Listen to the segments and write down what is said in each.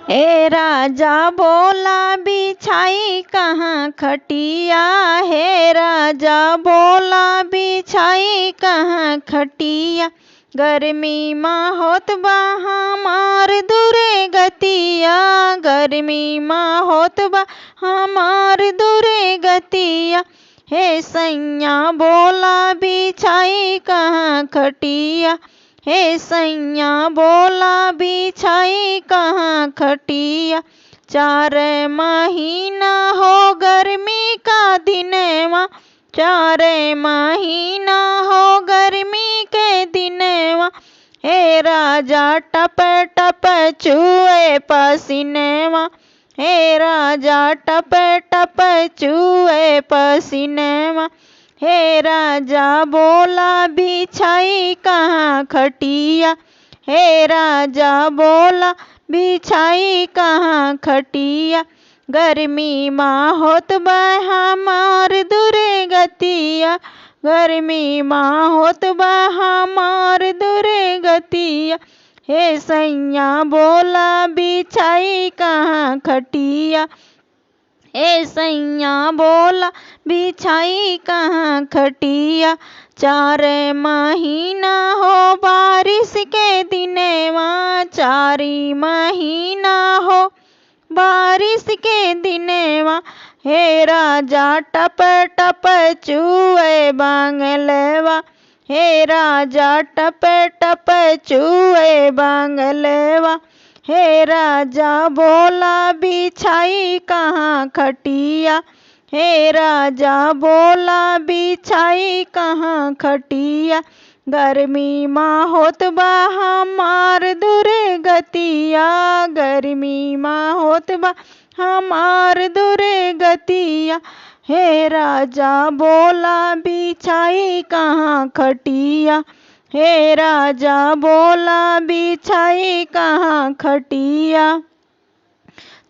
हे राजा बोला बिछाई कहाँ खटिया, हे राजा बोला बिछाई कहाँ खटिया। गर्मी माँ होत बा हमार दूरे गतिया, गर्मी माँ होत बा हमार दूरे गतिया। हे सैया बोला बिछाई कहाँ खटिया, हे सैया बोला बिछाई कहाँ खटिया। 4 महीना हो गर्मी का दिनवा, 4 महीना हो गर्मी के दिनवा। हे राजा टप टप चुए पसीनेवा, हे राजा टप टप चुए पसीनेवा। हे राजा बोला बिछाई कहाँ खटिया, हे राजा बोला बिछाई कहाँ खटिया। गर्मी माँ होत बा हमार दूरे गतिया, गर्मी माँ होत बा हमार दूरे गतिया। हे सैया बोला बिछाई कहाँ खटिया, हे सैया बोला बिछाई कहाँ खटिया। 4 महीना हो बारिश के दिनवा, 4 महीना हो बारिश के दिनवा। हे राजा टप टप चुए बांगलवा, हे राजा टप टप चुए बांगलवा। हे राजा बोला बिछाई कहाँ खटिया, हे राजा बोला बिछाई कहाँ खटिया। गर्मी माँ होत बा हमार दूरे गतिया, गर्मी माँ होत बा हमार दूरे गतिया। हे राजा बोला बिछाई कहाँ खटिया, हे राजा बोला बिछाई कहाँ खटिया।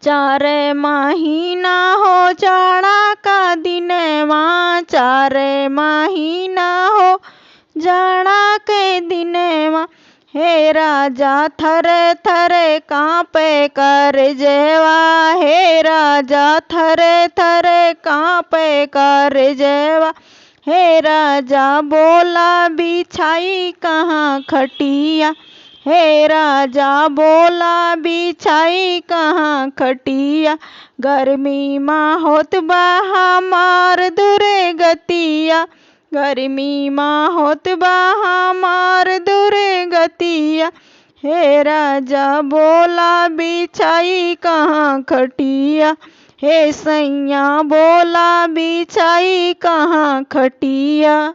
4 महीना हो जाड़ा का दिनवा, 4 महीना हो जाड़ा के दिनवा। हे राजा थर थर कांपे कर जेवा, हे राजा थर थर कांपे कर जेवा। हे राजा बोला बिछाई कहाँ खटिया, हे राजा बोला बिछाई कहाँ खटिया। गर्मी माँ होत बा हमार दूरे गतिया, गर्मी माँ होत बा हमार दूरे गतिया। हे राजा बोला बिछाई कहाँ खटिया, हे सैया बोला बिछाई कहाँ खटिया।